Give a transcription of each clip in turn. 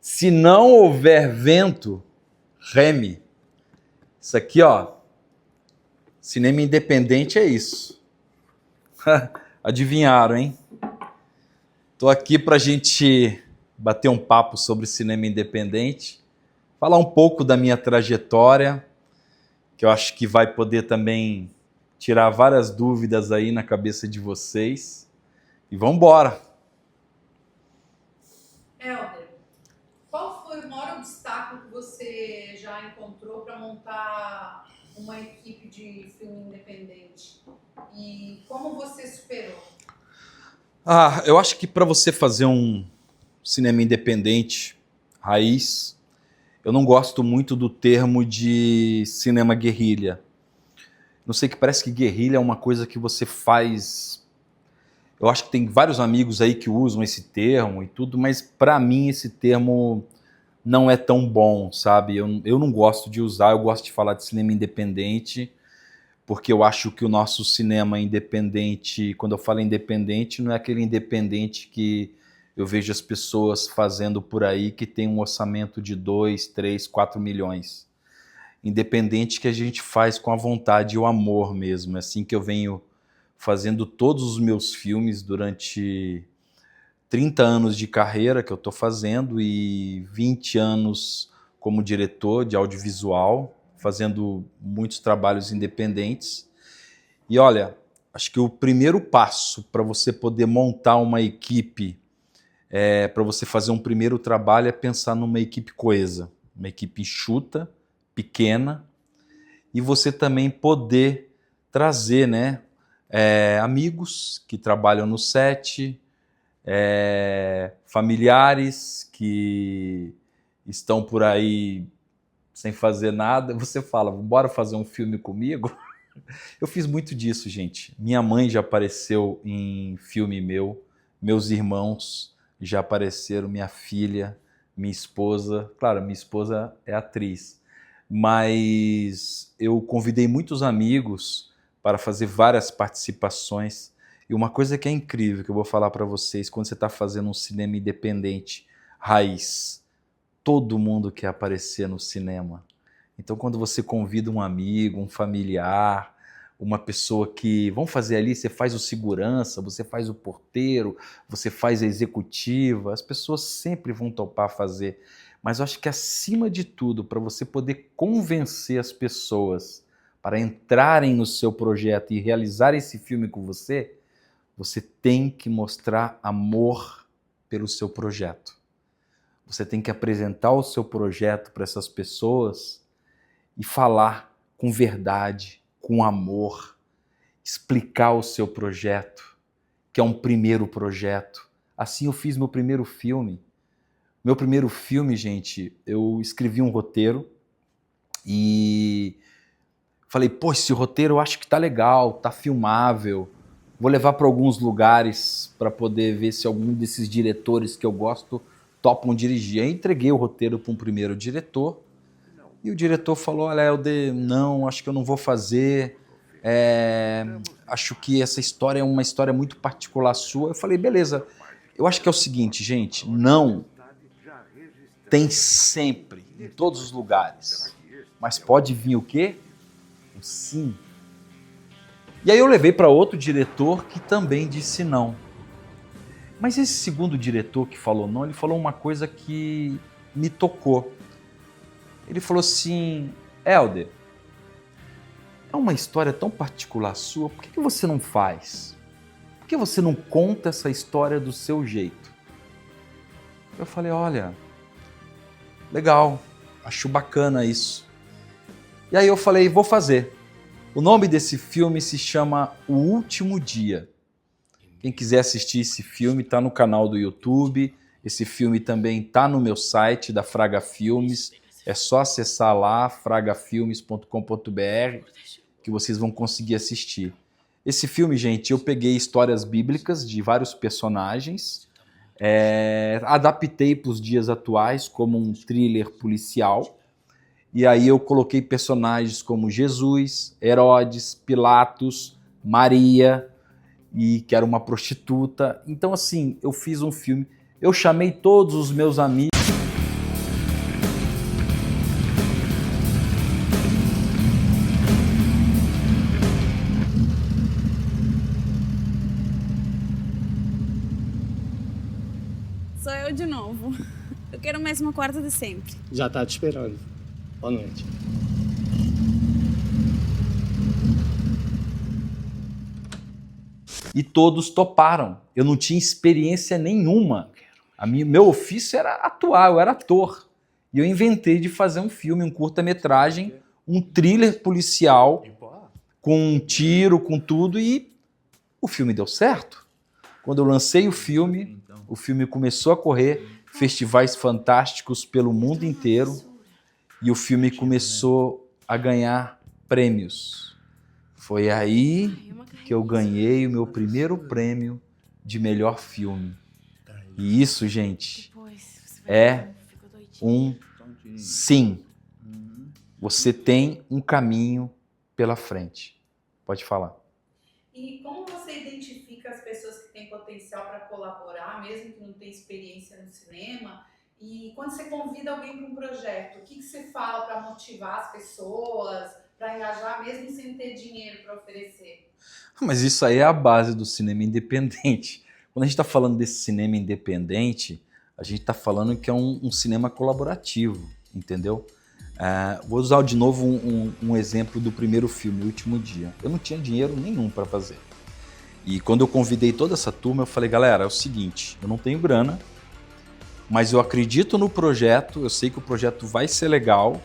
Se não houver vento, reme. Isso aqui, ó, cinema independente é isso. Adivinharam, hein? Tô aqui pra gente bater um papo sobre cinema independente, falar um pouco da minha trajetória, que eu acho que vai poder também tirar várias dúvidas aí na cabeça de vocês. E vamos embora. Helder, qual foi o maior obstáculo que você já encontrou para montar uma equipe de filme independente? E como você superou? Eu acho que para você fazer um cinema independente, raiz, eu não gosto muito do termo de cinema guerrilha. Não sei, que parece que guerrilha é uma coisa que você faz. Eu acho que tem vários amigos aí que usam esse termo e tudo, mas para mim esse termo não é tão bom, sabe? Eu não gosto de usar, eu gosto de falar de cinema independente, porque eu acho que o nosso cinema independente, quando eu falo independente, não é aquele independente que eu vejo as pessoas fazendo por aí que tem um orçamento de 2, 3, 4 milhões. Independente que a gente faz com a vontade e o amor mesmo. É assim que eu venho fazendo todos os meus filmes durante 30 anos de carreira que eu estou fazendo e 20 anos como diretor de audiovisual, fazendo muitos trabalhos independentes. E olha, acho que o primeiro passo para você poder montar uma equipe, para você fazer um primeiro trabalho, é pensar numa equipe coesa, uma equipe enxuta, pequena, e você também poder trazer, né, amigos que trabalham no set, familiares que estão por aí sem fazer nada. Você fala, bora fazer um filme comigo? Eu fiz muito disso, gente. Minha mãe já apareceu em filme meu, meus irmãos já apareceram, minha filha, minha esposa. Claro, minha esposa é atriz, mas eu convidei muitos amigos para fazer várias participações. E uma coisa que é incrível, que eu vou falar para vocês, quando você está fazendo um cinema independente, raiz, todo mundo quer aparecer no cinema. Então, quando você convida um amigo, um familiar, uma pessoa que, vamos fazer ali, você faz o segurança, você faz o porteiro, você faz a executiva, as pessoas sempre vão topar fazer. Mas eu acho que, acima de tudo, para você poder convencer as pessoas para entrarem no seu projeto e realizar esse filme com você, você tem que mostrar amor pelo seu projeto. Você tem que apresentar o seu projeto para essas pessoas e falar com verdade, com amor, explicar o seu projeto, que é um primeiro projeto. Assim eu fiz meu primeiro filme. Meu primeiro filme, gente, eu escrevi um roteiro e falei, pô, esse roteiro eu acho que tá legal, tá filmável, vou levar para alguns lugares para poder ver se algum desses diretores que eu gosto topam dirigir. Aí entreguei o roteiro para um primeiro diretor, e o diretor falou, olha, Helder, não, acho que eu não vou fazer, acho que essa história é uma história muito particular sua. Eu falei, beleza, eu acho que é o seguinte, gente, não tem sempre, em todos os lugares, mas pode vir o quê? O sim. E aí eu levei para outro diretor que também disse não. Mas esse segundo diretor que falou não, ele falou uma coisa que me tocou. Ele falou assim, Helder, é uma história tão particular sua, por que você não faz? Por que você não conta essa história do seu jeito? Eu falei, olha, legal, acho bacana isso. E aí eu falei, vou fazer. O nome desse filme se chama O Último Dia. Quem quiser assistir esse filme está no canal do YouTube. Esse filme também está no meu site da Fraga Filmes. É só acessar lá, fragafilmes.com.br, que vocês vão conseguir assistir. Esse filme, gente, eu peguei histórias bíblicas de vários personagens, adaptei para os dias atuais como um thriller policial, e aí eu coloquei personagens como Jesus, Herodes, Pilatos, Maria, e que era uma prostituta. Então, assim, eu fiz um filme. Eu chamei todos os meus amigos. Sou eu de novo. Eu quero o mesmo quarto de sempre. Já tá te esperando. Boa noite. E todos toparam. Eu não tinha experiência nenhuma. Meu ofício era atuar, eu era ator. E eu inventei de fazer um filme, um curta-metragem, um thriller policial, com um tiro, com tudo, e o filme deu certo. Quando eu lancei o filme começou a correr festivais fantásticos pelo mundo inteiro, e o filme começou a ganhar prêmios. Foi aí que eu ganhei o meu primeiro prêmio de melhor filme. E isso, gente, é um sim. Você tem um caminho pela frente. Pode falar. E como você identifica as pessoas que têm potencial para colaborar, mesmo que não tenham experiência no cinema? E quando você convida alguém para um projeto, o que você fala para motivar as pessoas, para engajar, mesmo sem ter dinheiro para oferecer? Mas isso aí é a base do cinema independente. Quando a gente está falando desse cinema independente, a gente está falando que é um cinema colaborativo, entendeu? Vou usar de novo um exemplo do primeiro filme, O Último Dia. Eu não tinha dinheiro nenhum para fazer. E quando eu convidei toda essa turma, eu falei, galera, é o seguinte, eu não tenho grana, mas eu acredito no projeto, eu sei que o projeto vai ser legal,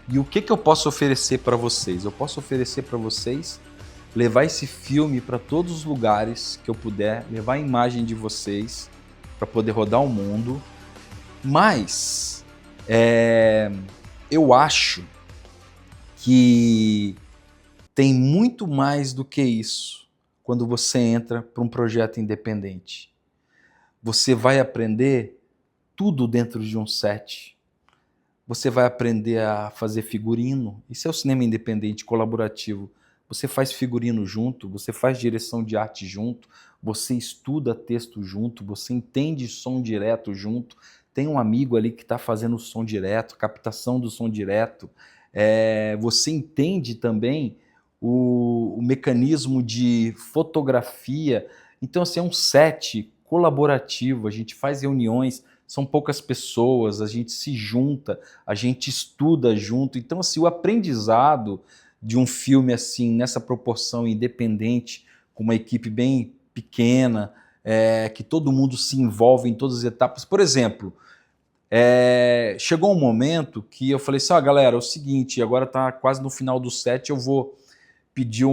e o que eu posso oferecer para vocês? Eu posso oferecer para vocês levar esse filme para todos os lugares que eu puder, levar a imagem de vocês para poder rodar o mundo, mas eu acho que tem muito mais do que isso quando você entra para um projeto independente. Você vai aprender tudo dentro de um set. Você vai aprender a fazer figurino. Isso é o cinema independente, colaborativo. Você faz figurino junto, você faz direção de arte junto, você estuda texto junto, você entende som direto junto. Tem um amigo ali que está fazendo som direto, captação do som direto. Você entende também o mecanismo de fotografia. Então, assim, é um set colaborativo, a gente faz reuniões, são poucas pessoas, a gente se junta, a gente estuda junto. Então, assim, o aprendizado de um filme assim, nessa proporção independente, com uma equipe bem pequena, que todo mundo se envolve em todas as etapas. Por exemplo, chegou um momento que eu falei assim, galera, é o seguinte, agora está quase no final do set, eu vou pedir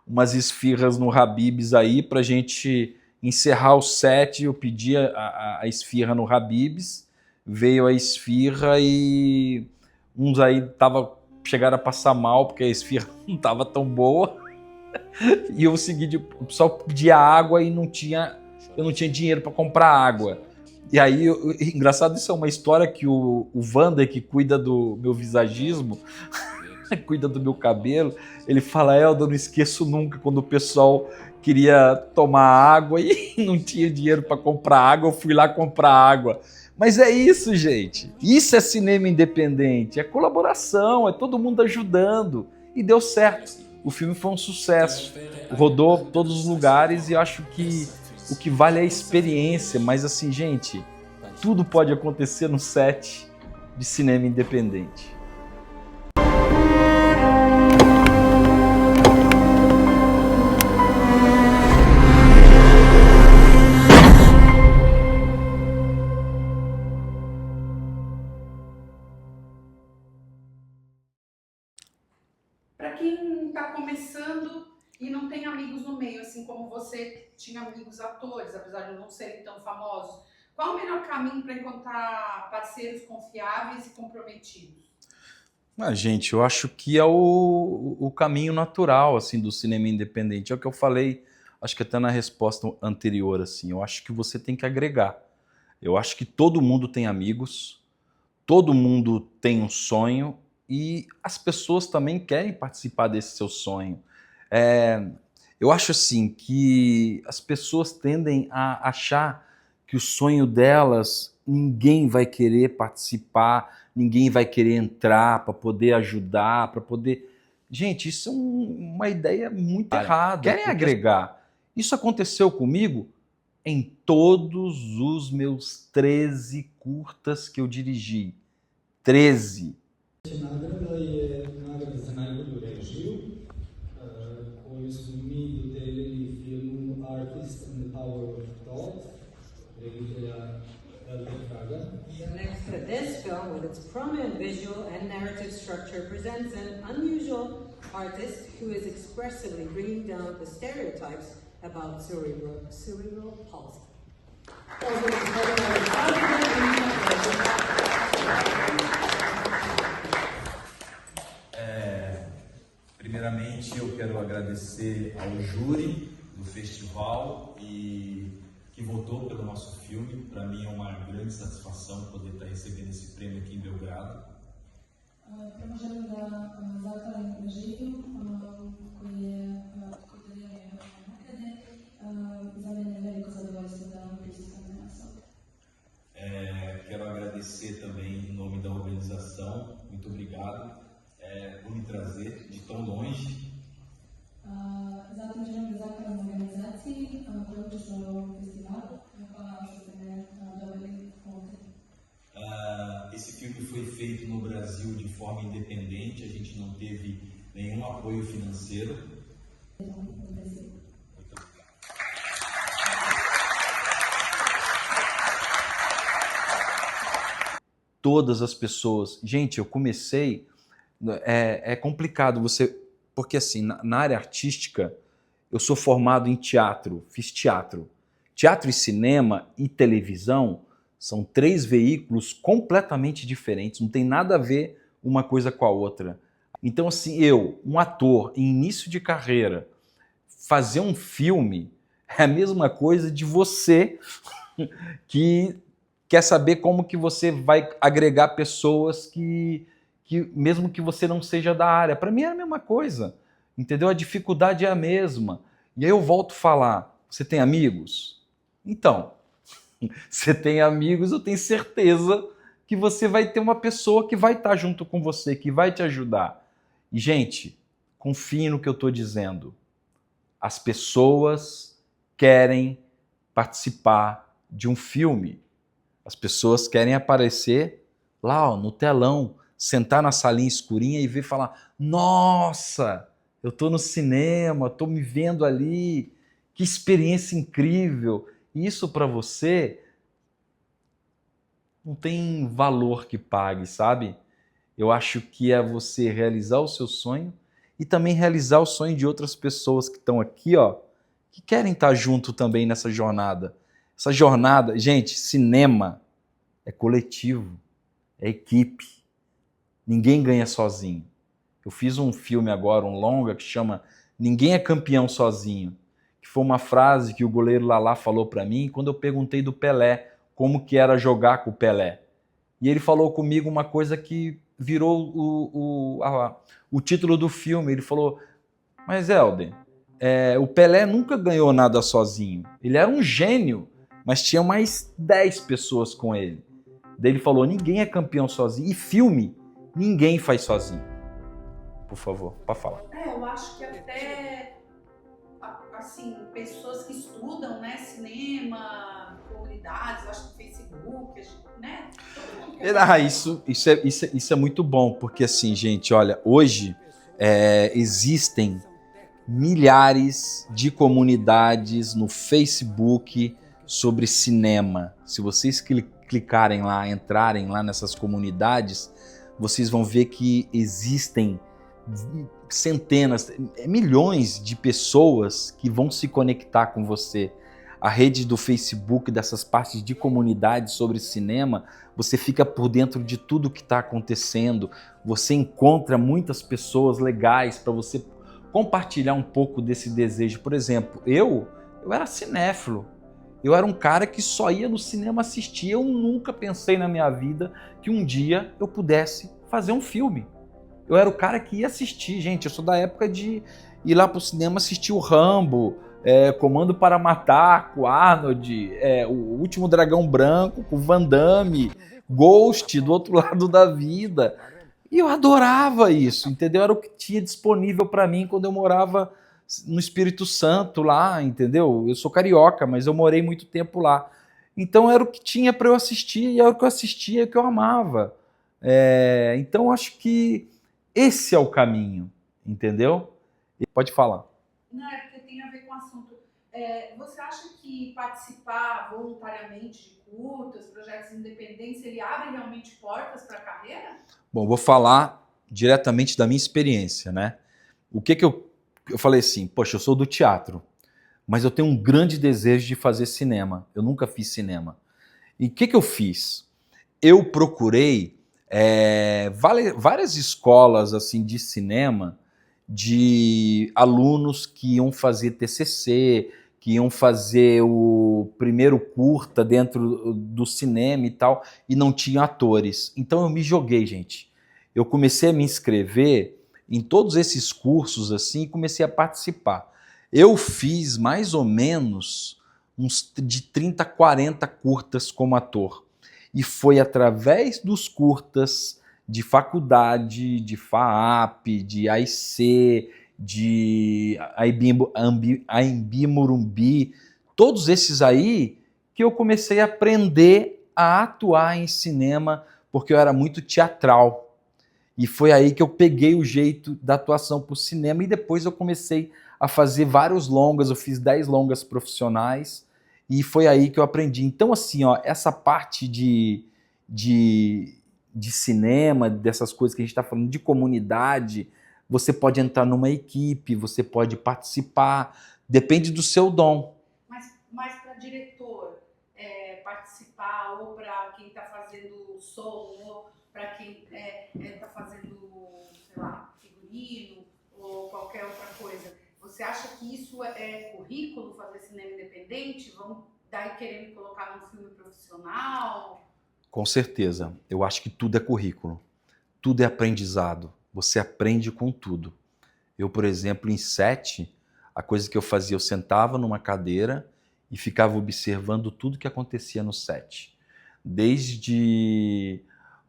umas esfirras no Habib's aí pra gente encerrar o set. Eu pedi a esfirra no Habib's, veio a esfirra e uns aí chegaram a passar mal porque a esfirra não estava tão boa. E eu segui, o pessoal pedia água e eu não tinha dinheiro para comprar água. E aí, engraçado, isso é uma história que o Vander, que cuida do meu visagismo, cuida do meu cabelo, ele fala, eu não esqueço nunca quando o pessoal queria tomar água e não tinha dinheiro para comprar água, eu fui lá comprar água. Mas é isso, gente. Isso é cinema independente, é colaboração, é todo mundo ajudando. E deu certo. O filme foi um sucesso. Rodou todos os lugares e eu acho que o que vale é a experiência. Mas assim, gente, tudo pode acontecer no set de cinema independente. Para quem está começando e não tem amigos no meio, assim como você tinha amigos atores, apesar de não serem tão famosos, qual o melhor caminho para encontrar parceiros confiáveis e comprometidos? Gente, eu acho que é o caminho natural assim, do cinema independente. É o que eu falei, acho que até na resposta anterior. Assim, eu acho que você tem que agregar. Eu acho que todo mundo tem amigos, todo mundo tem um sonho e as pessoas também querem participar desse seu sonho. Eu acho assim que as pessoas tendem a achar que o sonho delas ninguém vai querer participar, ninguém vai querer entrar para poder ajudar, para poder... Gente, isso é uma ideia muito errada. Querem agregar. Isso aconteceu comigo em todos os meus 13 curtas que eu dirigi. 13. Nagrada je nagrada za najbolju režiju koju smo mi dodelili filmu Artist and the Power of Thought, reditelja Elke Fraga. Next to this film, with its prominent visual and narrative structure, presents an unusual artist who is expressively bringing down the stereotypes about cerebral palsy. Primeiramente, eu quero agradecer ao júri do festival e que votou pelo nosso filme. Para mim é uma grande satisfação poder estar recebendo esse prêmio aqui em Belgrado. Prvo želim da zahvalim režiju koji je dodijelio ove nagrade. Za mene je veliko zadovoljstvo da vam prisustvujem danas ovdje. Quero agradecer também em nome da organização. Muito obrigado por me trazer de tão longe. Zatim želim da zahvalim organizaciji koja učestvovala u ovom festivalu. Hvala vam što ste me doveli ovdje. Esse filme foi feito no Brasil de forma independente, a gente não teve nenhum apoio financeiro. Todas as pessoas... Gente, eu comecei... É complicado você... Porque assim, na área artística, eu sou formado em teatro, fiz teatro. Teatro e cinema e televisão são 3 veículos completamente diferentes, não tem nada a ver uma coisa com a outra. Então assim, eu, um ator em início de carreira, fazer um filme é a mesma coisa de você que quer saber como que você vai agregar pessoas que mesmo que você não seja da área. Para mim é a mesma coisa, entendeu? A dificuldade é a mesma. E aí eu volto a falar, você tem amigos? Então, você tem amigos, eu tenho certeza que você vai ter uma pessoa que vai estar junto com você, que vai te ajudar. E, gente, confie no que eu estou dizendo. As pessoas querem participar de um filme. As pessoas querem aparecer lá, ó, no telão, sentar na salinha escurinha e ver e falar: nossa, eu estou no cinema, estou me vendo ali, que experiência incrível. Isso para você não tem valor que pague, sabe? Eu acho que é você realizar o seu sonho e também realizar o sonho de outras pessoas que estão aqui, ó, que querem estar junto também nessa jornada. Essa jornada, gente, cinema é coletivo, é equipe. Ninguém ganha sozinho. Eu fiz um filme agora, um longa, que chama Ninguém é Campeão Sozinho, que foi uma frase que o goleiro Lalá falou para mim quando eu perguntei do Pelé, como que era jogar com o Pelé. E ele falou comigo uma coisa que virou o título do filme. Ele falou: mas Helder, o Pelé nunca ganhou nada sozinho. Ele era um gênio, mas tinha mais 10 pessoas com ele. Daí ele falou: ninguém é campeão sozinho. E filme, ninguém faz sozinho. Por favor, pode falar. Eu acho que até, assim, pessoas que estudam, né, cinema, comunidades, acho que Facebook, né? Todo mundo quer Isso é muito bom, porque assim, gente, olha, hoje existem milhares de comunidades no Facebook sobre cinema. Se vocês clicarem lá, entrarem lá nessas comunidades, vocês vão ver que existem centenas, milhões de pessoas que vão se conectar com você. A rede do Facebook, dessas partes de comunidade sobre cinema, você fica por dentro de tudo que está acontecendo, você encontra muitas pessoas legais para você compartilhar um pouco desse desejo. Por exemplo, eu era cinéfilo, eu era um cara que só ia no cinema assistir. Eu nunca pensei na minha vida que um dia eu pudesse fazer um filme. Eu era o cara que ia assistir, gente. Eu sou da época de ir lá pro cinema assistir o Rambo, Comando para Matar, com Arnold, O Último Dragão Branco, com Van Damme, Ghost, do outro lado da vida. E eu adorava isso, entendeu? Era o que tinha disponível para mim quando eu morava no Espírito Santo lá, entendeu? Eu sou carioca, mas eu morei muito tempo lá. Então era o que tinha para eu assistir, e era o que eu assistia e o que eu amava. Então acho que esse é o caminho, entendeu? Pode falar. Não, é porque tem a ver com o assunto. Você acha que participar voluntariamente de curtas, projetos independentes, ele abre realmente portas para a carreira? Bom, vou falar diretamente da minha experiência, né? O que eu falei assim, poxa, eu sou do teatro, mas eu tenho um grande desejo de fazer cinema. Eu nunca fiz cinema. E o que eu fiz? Eu procurei várias escolas assim de cinema, de alunos que iam fazer TCC, que iam fazer o primeiro curta dentro do cinema e tal, e não tinha atores. Então eu me joguei, gente. Eu comecei a me inscrever em todos esses cursos assim e comecei a participar. Eu fiz mais ou menos uns de 30 a 40 curtas como ator. E foi através dos curtas de faculdade, de FAAP, de AIC, de AMB Morumbi, todos esses aí, que eu comecei a aprender a atuar em cinema, porque eu era muito teatral. E foi aí que eu peguei o jeito da atuação para o cinema, e depois eu comecei a fazer vários longas, eu fiz 10 longas profissionais, e foi aí que eu aprendi. Então, assim, ó, essa parte de cinema, dessas coisas que a gente está falando, de comunidade, você pode entrar numa equipe, você pode participar, depende do seu dom. Mas para diretor participar, ou para quem está fazendo som, ou para quem está fazendo, sei lá, figurino, ou qualquer outra coisa, você acha que isso é currículo, fazer cinema independente? Vão daí querendo colocar num filme profissional? Com certeza. Eu acho que tudo é currículo. Tudo é aprendizado. Você aprende com tudo. Eu, por exemplo, em set, a coisa que eu fazia, eu sentava numa cadeira e ficava observando tudo que acontecia no set. Desde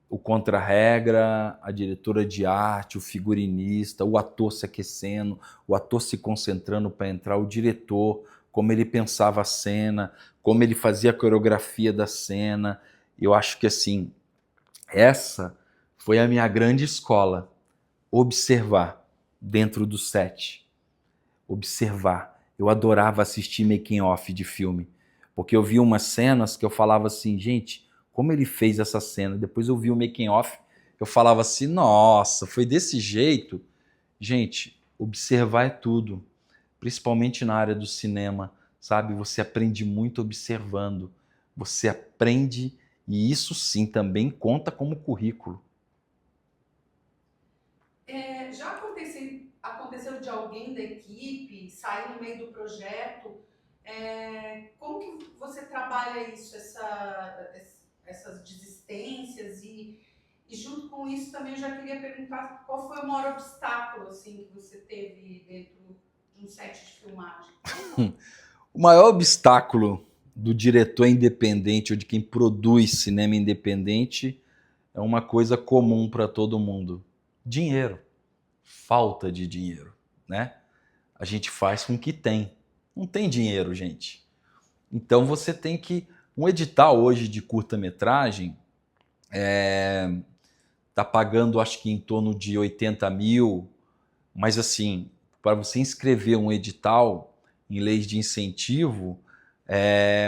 o contra-regra, a diretora de arte, o figurinista, o ator se aquecendo, o ator se concentrando para entrar, o diretor, como ele pensava a cena, como ele fazia a coreografia da cena. Eu acho que, assim, essa foi a minha grande escola. Observar dentro do set. Observar. Eu adorava assistir making off de filme, porque eu vi umas cenas que eu falava assim, gente, como ele fez essa cena? Depois eu vi o making off, eu falava assim, nossa, foi desse jeito. Gente, observar é tudo, principalmente na área do cinema, sabe? Você aprende muito observando. Você aprende, e isso sim também conta como currículo. Já aconteceu de alguém da equipe sair no meio do projeto? Como que você trabalha isso, essas desistências? E junto com isso também eu já queria perguntar qual foi o maior obstáculo assim, que você teve dentro de um set de filmagem? O maior obstáculo do diretor independente ou de quem produz cinema independente é uma coisa comum para todo mundo: dinheiro. Falta de dinheiro, né? A gente faz com o que tem. Não tem dinheiro, gente. Então você tem que... Um edital hoje de curta-metragem tá pagando, acho que em torno de 80 mil, mas assim, para você inscrever um edital em leis de incentivo,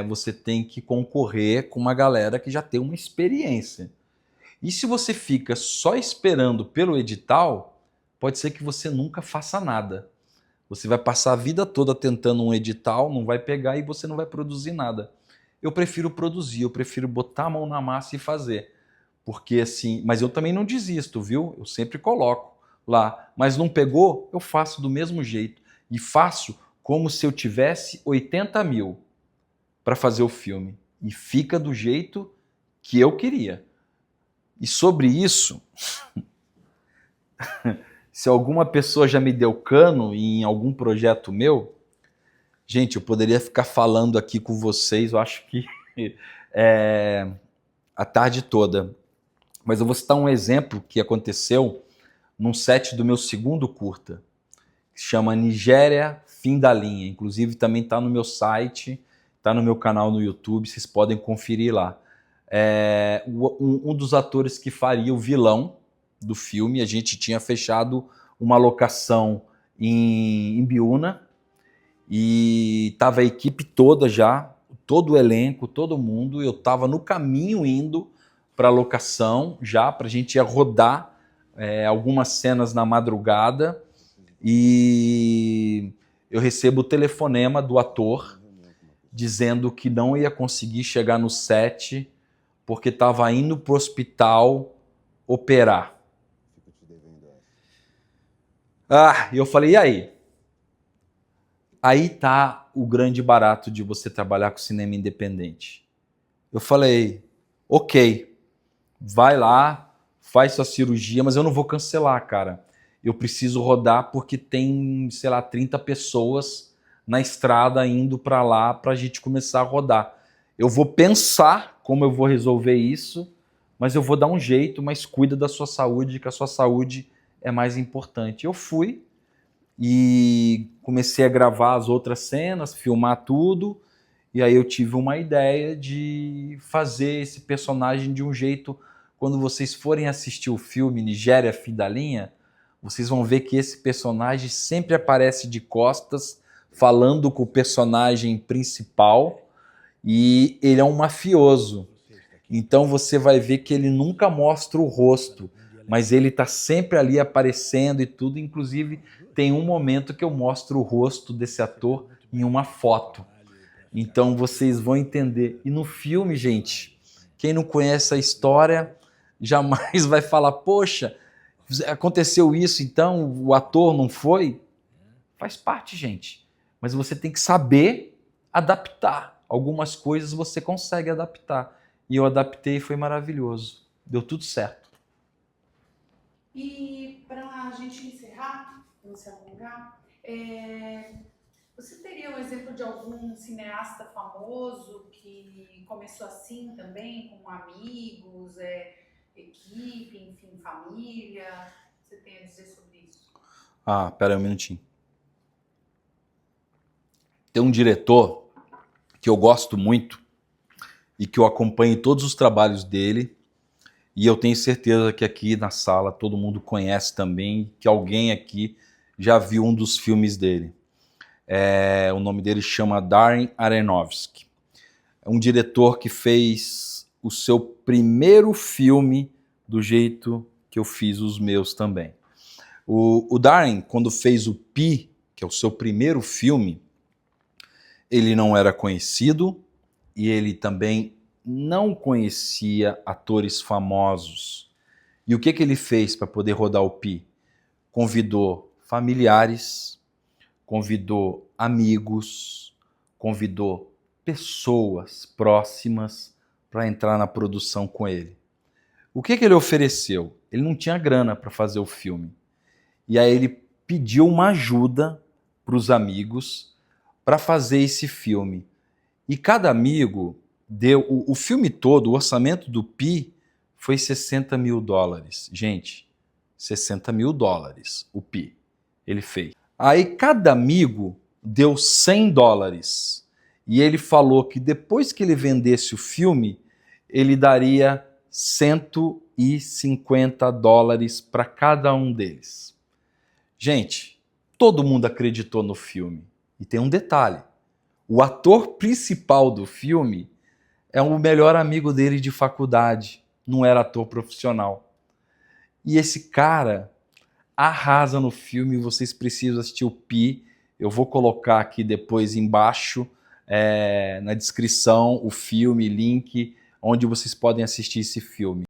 você tem que concorrer com uma galera que já tem uma experiência. E se você fica só esperando pelo edital, pode ser que você nunca faça nada. Você vai passar a vida toda tentando um edital, não vai pegar e você não vai produzir nada. Eu prefiro produzir, eu prefiro botar a mão na massa e fazer. Porque assim, mas eu também não desisto, viu? Eu sempre coloco lá. Mas não pegou, eu faço do mesmo jeito. E faço como se eu tivesse 80 mil para fazer o filme. E fica do jeito que eu queria. E sobre isso... Se alguma pessoa já me deu cano em algum projeto meu, Gente, eu poderia ficar falando aqui com vocês, eu acho que a tarde toda. Mas eu vou citar um exemplo que aconteceu num set do meu segundo curta, que se chama Nigéria, Fim da Linha. Inclusive também está no meu site, está no meu canal no YouTube, vocês podem conferir lá. Um dos atores que faria o vilão do filme, a gente tinha fechado uma locação em Biúna e estava a equipe toda já, todo o elenco, todo mundo. Eu estava no caminho indo para a locação já, para a gente ia rodar algumas cenas na madrugada e eu recebo o telefonema do ator dizendo que não ia conseguir chegar no set porque estava indo para o hospital operar. E eu falei, e aí? Aí tá o grande barato de você trabalhar com cinema independente. Eu falei, ok, vai lá, faz sua cirurgia, mas eu não vou cancelar, cara. Eu preciso rodar porque tem, sei lá, 30 pessoas na estrada indo para lá para a gente começar a rodar. Eu vou pensar como eu vou resolver isso, mas eu vou dar um jeito, mas cuida da sua saúde, que a sua saúde é mais importante. Eu fui e comecei a gravar as outras cenas, filmar tudo, e aí eu tive uma ideia de fazer esse personagem de um jeito, quando vocês forem assistir o filme Nigéria, Fim da Linha, vocês vão ver que esse personagem sempre aparece de costas, falando com o personagem principal, e ele é um mafioso. Então você vai ver que ele nunca mostra o rosto, mas ele está sempre ali aparecendo e tudo. Inclusive, tem um momento que eu mostro o rosto desse ator em uma foto. Então vocês vão entender. E no filme, gente, quem não conhece a história jamais vai falar, poxa, aconteceu isso, então o ator não foi? Faz parte, gente. Mas você tem que saber adaptar. Algumas coisas você consegue adaptar. E eu adaptei e foi maravilhoso. Deu tudo certo. E para a gente encerrar, não se alongar, você teria um exemplo de algum cineasta famoso que começou assim também, com amigos, equipe, enfim, família? Você tem a dizer sobre isso? Pera aí um minutinho. Tem um diretor que eu gosto muito e que eu acompanho todos os trabalhos dele, e eu tenho certeza que aqui na sala todo mundo conhece também, que alguém aqui já viu um dos filmes dele. O nome dele chama Darren Aronofsky. É um diretor que fez o seu primeiro filme do jeito que eu fiz os meus também. O Darren, quando fez o Pi, que é o seu primeiro filme, ele não era conhecido e ele também não conhecia atores famosos. E o que ele fez para poder rodar o Pi? Convidou familiares, convidou amigos, convidou pessoas próximas para entrar na produção com ele. O que ele ofereceu? Ele não tinha grana para fazer o filme. E aí ele pediu uma ajuda para os amigos para fazer esse filme. E cada amigo deu... O filme todo, o orçamento do Pi foi $60 mil. Gente, $60 mil o Pi ele fez. Aí cada amigo deu $100. E ele falou que depois que ele vendesse o filme, ele daria $150 para cada um deles. Gente, todo mundo acreditou no filme. E tem um detalhe, o ator principal do filme é o melhor amigo dele de faculdade, não era ator profissional. E esse cara arrasa no filme, vocês precisam assistir o Pi, eu vou colocar aqui depois embaixo, na descrição, o filme, link, onde vocês podem assistir esse filme.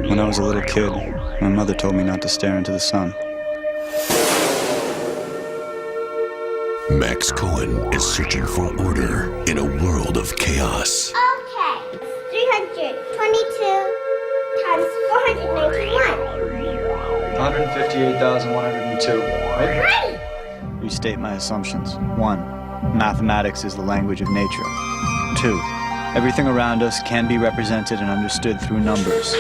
When I was a little kid, my mother told me not to stare into the sun. Max Cohen is searching for order in a world of chaos. Okay, 322 times 491. 158,102. Right? Right! You restate my assumptions. 1. Mathematics is the language of nature. 2. Everything around us can be represented and understood through numbers.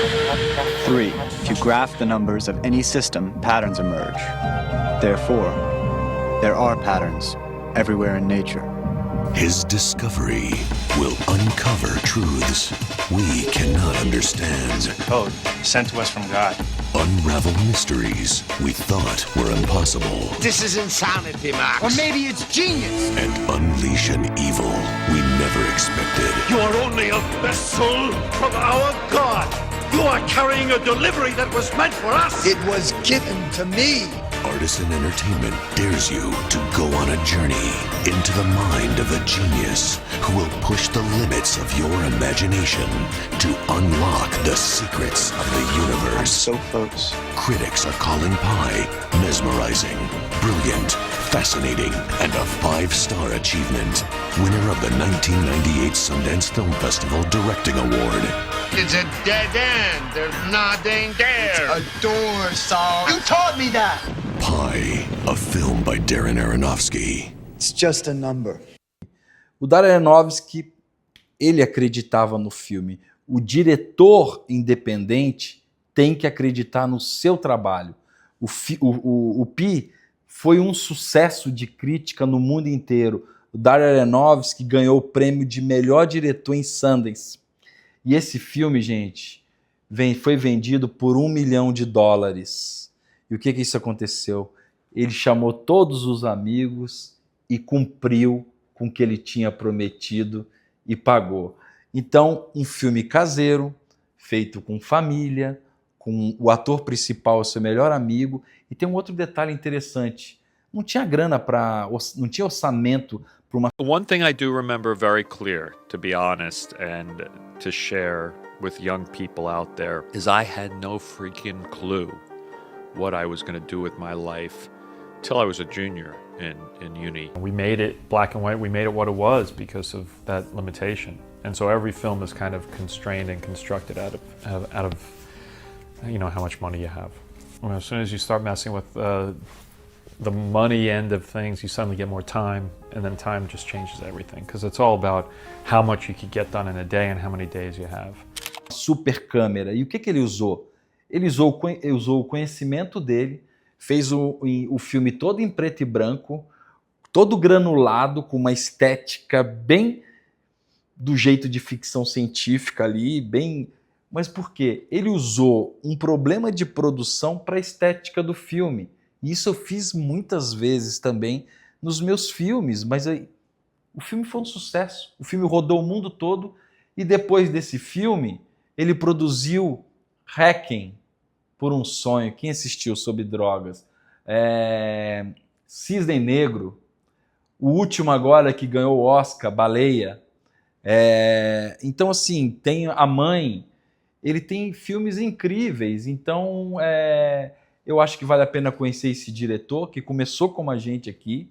3. If you graph the numbers of any system, patterns emerge. Therefore, there are patterns everywhere in nature. His discovery will uncover truths we cannot understand. It's a code sent to us from God. Unravel mysteries we thought were impossible. This is insanity, Max. Or maybe it's genius. And unleash an evil we never expected. You are only a vessel from our God. You are carrying a delivery that was meant for us. It was given to me. Artisan Entertainment dares you to go on a journey into the mind of a genius who will push the limits of your imagination to unlock the secrets of the universe. So close. Critics are calling Pi mesmerizing, brilliant, fascinating, and a 5-star achievement. Winner of the 1998 Sundance Film Festival Directing Award. It's a dead end. There's nothing there. It's a door, Saul. You taught me that. Pi, a film by Darren Aronofsky. It's just a number. O Darren Aronofsky, ele acreditava no filme. O diretor independente tem que acreditar no seu trabalho. O Pi foi um sucesso de crítica no mundo inteiro. O Darren Aronofsky ganhou o prêmio de melhor diretor em Sundance. E esse filme, gente, foi vendido por $1 milhão. E o que isso aconteceu? Ele chamou todos os amigos e cumpriu com o que ele tinha prometido e pagou. Então, um filme caseiro, feito com família, com o ator principal, seu melhor amigo. E tem um outro detalhe interessante. Não tinha grana não tinha orçamento para uma... One thing I do remember very clear, to be honest, and to share with young people out there, is I had no freaking clue what I was going to do with my life till I was a junior in uni. We made it black and white, we made it what it was because of that limitation. And so every film is kind of constrained and constructed out of you know, how much money you have. Well, as soon as you start messing with the money end of things, you suddenly get more time, and then time just changes everything, because it's all about how much you could get done in a day and how many days you have. Super câmera. E o que ele usou? Ele usou o conhecimento dele, fez o filme todo em preto e branco, todo granulado, com uma estética bem do jeito de ficção científica ali, bem... Mas por quê? Ele usou um problema de produção para a estética do filme. E isso eu fiz muitas vezes também nos meus filmes, mas o filme foi um sucesso. O filme rodou o mundo todo e depois desse filme ele produziu Hacking por um Sonho. Quem assistiu sobre drogas? Cisne Negro. O último agora que ganhou o Oscar, Baleia. Então assim, tem A Mãe. Ele tem filmes incríveis, então eu acho que vale a pena conhecer esse diretor, que começou como a gente aqui,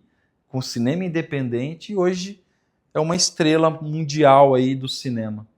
com cinema independente, e hoje é uma estrela mundial aí do cinema.